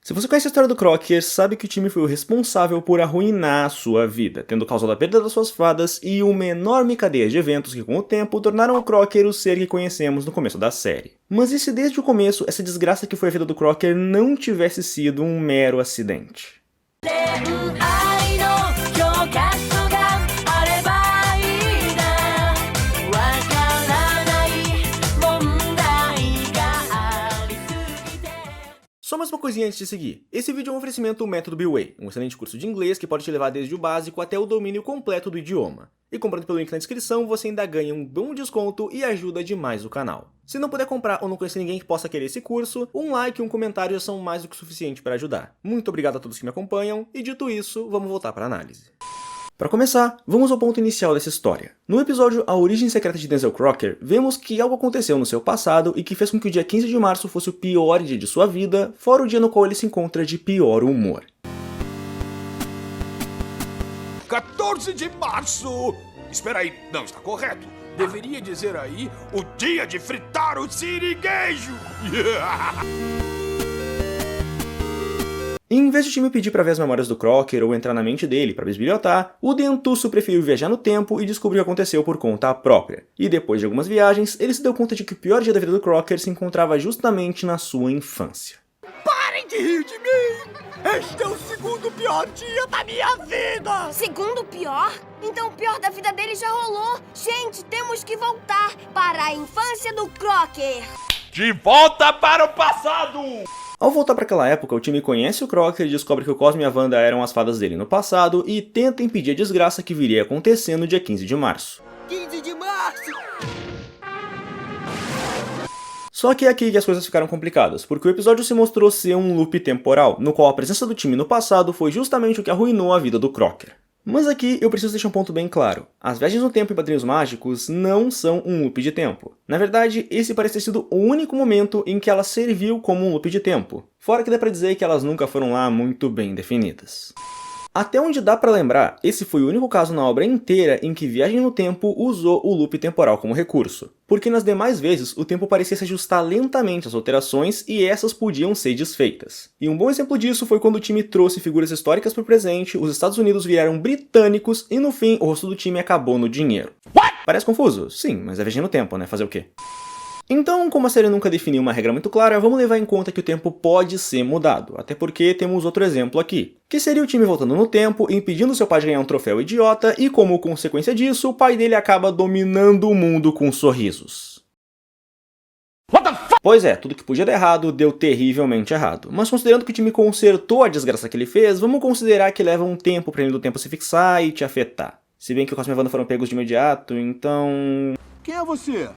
Se você conhece a história do Crocker, sabe que o time foi o responsável por arruinar a sua vida, tendo causado a perda das suas fadas e uma enorme cadeia de eventos que com o tempo tornaram o Crocker o ser que conhecemos no começo da série. Mas e se desde o começo essa desgraça que foi a vida do Crocker não tivesse sido um mero acidente? Só mais uma coisinha antes de seguir. Esse vídeo é um oferecimento do Método B-Way, um excelente curso de inglês que pode te levar desde o básico até o domínio completo do idioma. E comprando pelo link na descrição, você ainda ganha um bom desconto e ajuda demais o canal. Se não puder comprar ou não conhecer ninguém que possa querer esse curso, um like e um comentário já são mais do que suficiente para ajudar. Muito obrigado a todos que me acompanham, e dito isso, vamos voltar para a análise. Para começar, vamos ao ponto inicial dessa história. No episódio A Origem Secreta de Denzel Crocker, vemos que algo aconteceu no seu passado e que fez com que o dia 15 de março fosse o pior dia de sua vida, fora o dia no qual ele se encontra de pior humor. 14 de março! Espera aí, não está correto. Deveria dizer aí o dia de fritar o siriguejo! E em vez de o time pedir para ver as memórias do Crocker ou entrar na mente dele para bisbilhotar, o dentuço preferiu viajar no tempo e descobrir o que aconteceu por conta própria. E depois de algumas viagens, ele se deu conta de que o pior dia da vida do Crocker se encontrava justamente na sua infância. Parem de rir de mim! Este é o segundo pior dia da minha vida! Segundo pior? Então o pior da vida dele já rolou. Gente, temos que voltar para a infância do Crocker. De volta para o passado! Ao voltar para aquela época, o time conhece o Crocker e descobre que o Cosmo e a Wanda eram as fadas dele no passado e tenta impedir a desgraça que viria a acontecer no dia 15 de março. 15 de março! Só que é aqui que as coisas ficaram complicadas, porque o episódio se mostrou ser um loop temporal, no qual a presença do time no passado foi justamente o que arruinou a vida do Crocker. Mas aqui eu preciso deixar um ponto bem claro. As viagens no tempo em Padrinhos Mágicos não são um loop de tempo. Na verdade, esse parece ter sido o único momento em que ela serviu como um loop de tempo. Fora que dá pra dizer que elas nunca foram lá muito bem definidas. Até onde dá pra lembrar, esse foi o único caso na obra inteira em que Viagem no Tempo usou o loop temporal como recurso. Porque nas demais vezes, o tempo parecia se ajustar lentamente às alterações e essas podiam ser desfeitas. E um bom exemplo disso foi quando o time trouxe figuras históricas para o presente, os Estados Unidos viraram britânicos e no fim o rosto do time acabou no dinheiro. Parece confuso? Sim, mas é Viagem no Tempo, né? Fazer o quê? Então, como a série nunca definiu uma regra muito clara, vamos levar em conta que o tempo pode ser mudado, até porque temos outro exemplo aqui, que seria o time voltando no tempo, impedindo seu pai de ganhar um troféu idiota e, como consequência disso, o pai dele acaba dominando o mundo com sorrisos. Pois é, tudo que podia dar errado, deu terrivelmente errado. Mas considerando que o time consertou a desgraça que ele fez, vamos considerar que leva um tempo pra ele do tempo se fixar e te afetar. Se bem que o Cosmo e a Wanda foram pegos de imediato, então... Quem é você?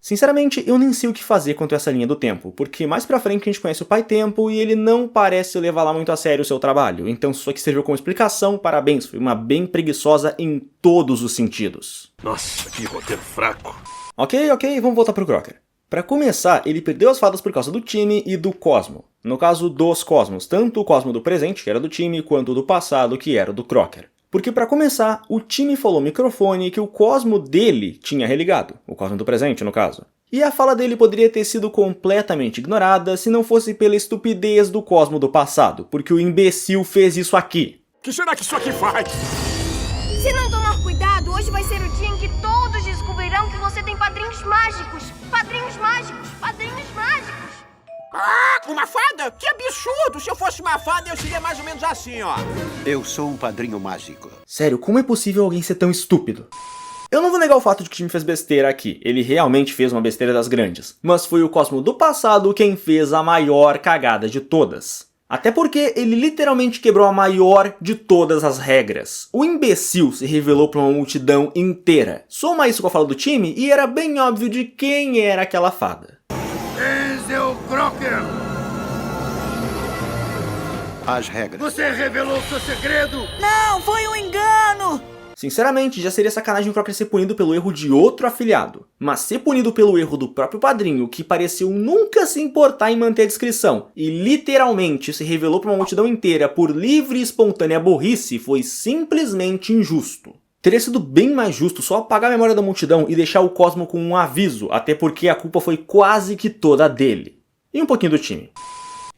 Sinceramente, eu nem sei o que fazer quanto a essa linha do tempo, porque mais pra frente a gente conhece o Pai Tempo e ele não parece levar lá muito a sério o seu trabalho, então se isso aqui serviu como explicação, parabéns, foi uma bem preguiçosa em todos os sentidos. Nossa, que roteiro fraco. Ok, vamos voltar pro Crocker. Pra começar, ele perdeu as fadas por causa do time e do Cosmo. No caso dos Cosmos, tanto o Cosmo do presente, que era do time, quanto o do passado, que era do Crocker. Porque pra começar, o time falou no microfone que o Cosmo dele tinha religado, o Cosmo do presente no caso. E a fala dele poderia ter sido completamente ignorada se não fosse pela estupidez do Cosmo do passado, porque o imbecil fez isso aqui. O que será que isso aqui faz? Se não tomar cuidado, hoje vai ser o dia em que todos descobrirão que você tem padrinhos mágicos. Padrinhos mágicos, padrinhos mágicos. Ah, uma fada? Que absurdo! Se eu fosse uma fada, eu seria mais ou menos assim, ó. Eu sou um padrinho mágico. Sério, como é possível alguém ser tão estúpido? Eu não vou negar o fato de que o time fez besteira aqui, ele realmente fez uma besteira das grandes. Mas foi o Cosmo do passado quem fez a maior cagada de todas. Até porque ele literalmente quebrou a maior de todas as regras. O imbecil se revelou para uma multidão inteira. Soma isso com a fala do time e era bem óbvio de quem era aquela fada. Denzel Crocker! As regras. Você revelou seu segredo! Não, foi um engano! Sinceramente, já seria sacanagem o Crocker ser punido pelo erro de outro afiliado. Mas ser punido pelo erro do próprio padrinho, que pareceu nunca se importar em manter a discrição, e literalmente se revelou para uma multidão inteira por livre e espontânea burrice, foi simplesmente injusto. Teria sido bem mais justo só apagar a memória da multidão e deixar o Cosmo com um aviso, até porque a culpa foi quase que toda dele. E um pouquinho do time.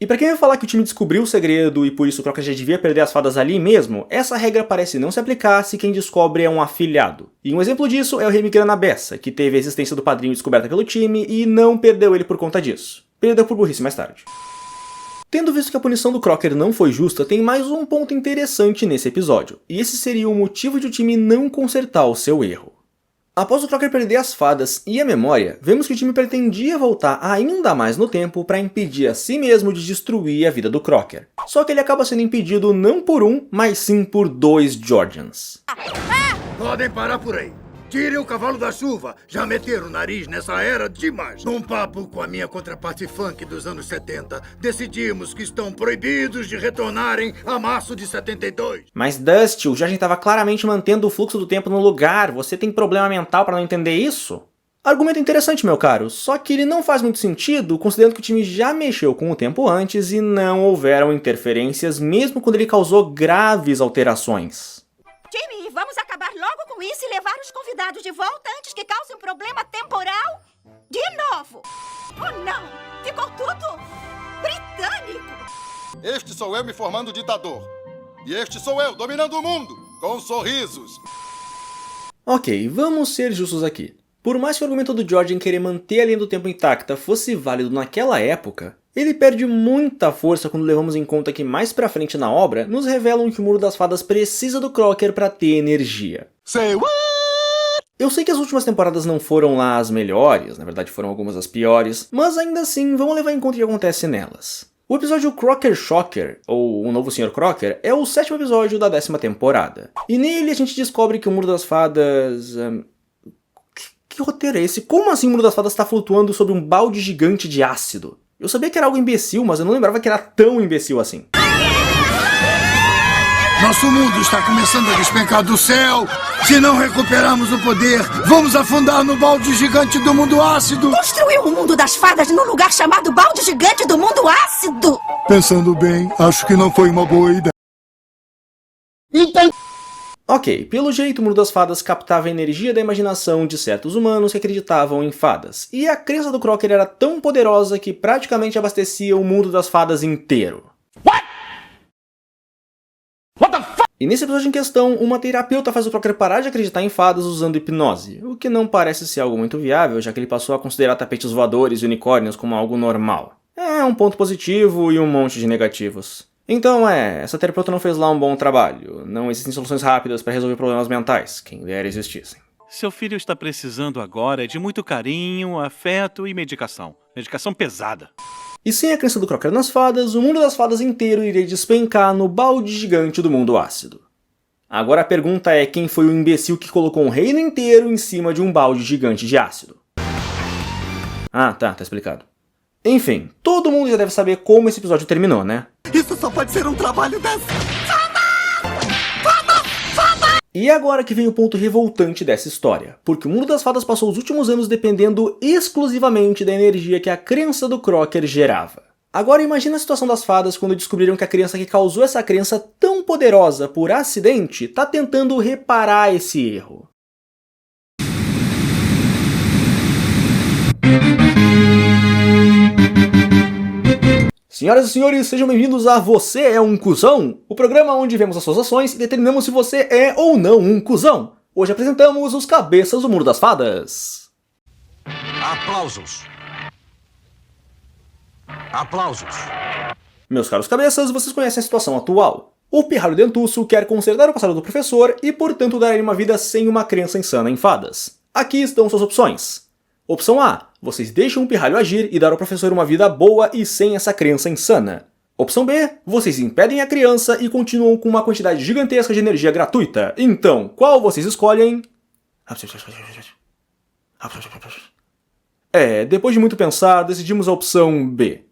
E pra quem vai falar que o time descobriu o segredo e por isso o Crocker já devia perder as fadas ali mesmo, essa regra parece não se aplicar se quem descobre é um afilhado. E um exemplo disso é o Remy Granabessa, que teve a existência do padrinho descoberta pelo time e não perdeu ele por conta disso. Perdeu por burrice mais tarde. Tendo visto que a punição do Crocker não foi justa, tem mais um ponto interessante nesse episódio, e esse seria o motivo de o time não consertar o seu erro. Após o Crocker perder as fadas e a memória, vemos que o time pretendia voltar ainda mais no tempo para impedir a si mesmo de destruir a vida do Crocker. Só que ele acaba sendo impedido não por um, mas sim por 2 Georgians. Podem parar por aí. Tirem o cavalo da chuva. Já meteram o nariz nessa era demais. Num papo com a minha contraparte funk dos anos 70, decidimos que estão proibidos de retornarem a março de 72. Mas Dusty, o Georgian estava claramente mantendo o fluxo do tempo no lugar. Você tem problema mental para não entender isso? Argumento interessante, meu caro, só que ele não faz muito sentido, considerando que o time já mexeu com o tempo antes e não houveram interferências, mesmo quando ele causou graves alterações. Jimmy, vamos acabar logo com isso e levar os convidados de volta antes que cause um problema temporal? De novo! Oh, não! Ficou tudo britânico! Este sou eu me formando ditador. E este sou eu dominando o mundo, com sorrisos. Ok, vamos ser justos aqui. Por mais que o argumento do George em querer manter a linha do tempo intacta fosse válido naquela época, ele perde muita força quando levamos em conta que mais pra frente na obra nos revelam que o Muro das Fadas precisa do Crocker pra ter energia. Say what? Eu sei que as últimas temporadas não foram lá as melhores, na verdade foram algumas as piores, mas ainda assim vamos levar em conta o que acontece nelas. O episódio Crocker Shocker, ou O Novo Sr. Crocker, é o 7º episódio da 10ª temporada. E nele a gente descobre que o Muro das Fadas... Que roteiro é esse? Como assim o Muro das Fadas está flutuando sobre um balde gigante de ácido? Eu sabia que era algo imbecil, mas eu não lembrava que era tão imbecil assim. Nosso mundo está começando a despencar do céu. Se não recuperarmos o poder, vamos afundar no balde gigante do mundo ácido. Construiu o mundo das fadas num lugar chamado Balde Gigante do Mundo Ácido! Pensando bem, acho que não foi uma boa ideia. Ok, pelo jeito o Muro das Fadas captava a energia da imaginação de certos humanos que acreditavam em fadas, e a crença do Crocker era tão poderosa que praticamente abastecia o mundo das fadas inteiro. E nesse episódio em questão, uma terapeuta faz o Crocker parar de acreditar em fadas usando hipnose, o que não parece ser algo muito viável, já que ele passou a considerar tapetes voadores e unicórnios como algo normal. É um ponto positivo e um monte de negativos. Então essa terapeuta não fez lá um bom trabalho. Não existem soluções rápidas para resolver problemas mentais, quem dera existissem. Seu filho está precisando agora de muito carinho, afeto e medicação. Medicação pesada. E sem a crença do Crocker nas fadas, o mundo das fadas inteiro iria despencar no balde gigante do mundo ácido. Agora a pergunta é quem foi o imbecil que colocou um reino inteiro em cima de um balde gigante de ácido? Ah, tá explicado. Enfim, todo mundo já deve saber como esse episódio terminou, né? Isso só pode ser um trabalho dessa. E agora que vem o ponto revoltante dessa história, porque o Mundo das Fadas passou os últimos anos dependendo exclusivamente da energia que a crença do Crocker gerava. Agora imagina a situação das fadas quando descobriram que a criança que causou essa crença tão poderosa por acidente tá tentando reparar esse erro. Senhoras e senhores, sejam bem-vindos a Você é um Cuzão? O programa onde vemos as suas ações e determinamos se você é ou não um cuzão. Hoje apresentamos os cabeças do Muro das Fadas. Aplausos. Aplausos. Meus caros cabeças, vocês conhecem a situação atual. O Pirralho Dentuço quer consertar o passado do professor e, portanto, dar ele uma vida sem uma crença insana em fadas. Aqui estão suas opções. Opção A. Vocês deixam o Pirralho agir e dar ao professor uma vida boa e sem essa crença insana. Opção B. Vocês impedem a criança e continuam com uma quantidade gigantesca de energia gratuita. Então, qual vocês escolhem? Depois de muito pensar, decidimos a opção B.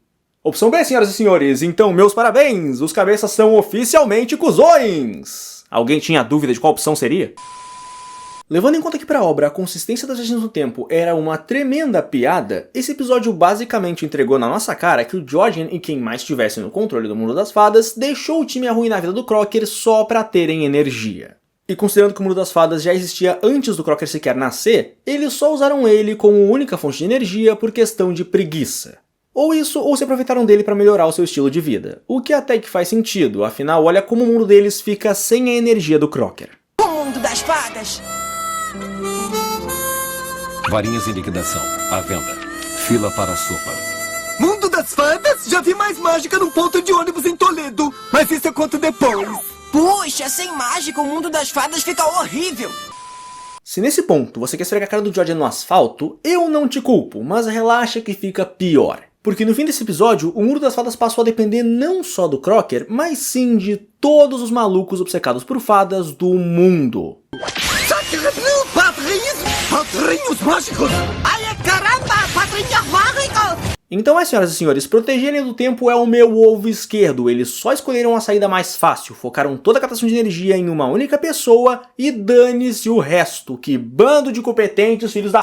Opção B, senhoras e senhores. Então, meus parabéns! Os cabeças são oficialmente cuzões! Alguém tinha dúvida de qual opção seria? Levando em conta que para a obra a consistência das viagens no tempo era uma tremenda piada, esse episódio basicamente entregou na nossa cara que o Georgian e quem mais estivesse no controle do Mundo das Fadas deixou o time arruinar a vida do Crocker só pra terem energia. E considerando que o Mundo das Fadas já existia antes do Crocker sequer nascer, eles só usaram ele como única fonte de energia por questão de preguiça. Ou isso, ou se aproveitaram dele para melhorar o seu estilo de vida. O que até que faz sentido, afinal olha como o mundo deles fica sem a energia do Crocker. O Mundo das Fadas! Varinhas em liquidação, à venda. Fila para a sopa. Mundo das Fadas? Já vi mais mágica num ponto de ônibus em Toledo, mas isso eu conto depois. Puxa, sem mágica o Mundo das Fadas fica horrível! Se nesse ponto você quer esfregar a cara do George no asfalto, eu não te culpo, mas relaxa que fica pior. Porque no fim desse episódio, o Mundo das Fadas passou a depender não só do Crocker, mas sim de todos os malucos obcecados por fadas do mundo. Padrinhos mágicos! Ai, caramba! Padrinhos mágicos! Então senhoras e senhores, proteger a linha do tempo é o meu ovo esquerdo. Eles só escolheram a saída mais fácil, focaram toda a captação de energia em uma única pessoa e dane-se o resto. Que bando de incompetentes, filhos da...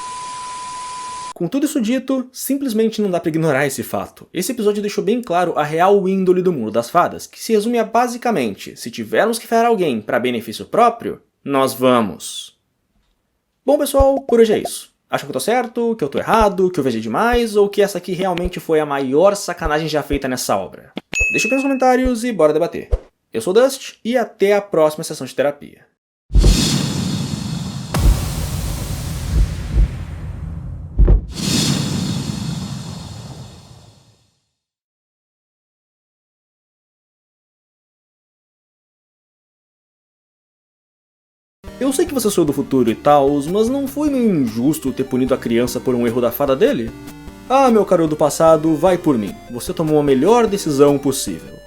Com tudo isso dito, simplesmente não dá pra ignorar esse fato. Esse episódio deixou bem claro a real índole do Mundo das Fadas, que se resume a basicamente, se tivermos que ferrar alguém para benefício próprio, nós vamos. Bom pessoal, por hoje é isso. Acham que eu tô certo, que eu tô errado, que eu viajei demais, ou que essa aqui realmente foi a maior sacanagem já feita nessa obra? Deixa aqui nos comentários e bora debater. Eu sou o Dust e até a próxima sessão de terapia. Eu sei que você sou do futuro e tal, mas não foi meio injusto ter punido a criança por um erro da fada dele? Ah, meu caro do passado, vai por mim. Você tomou a melhor decisão possível.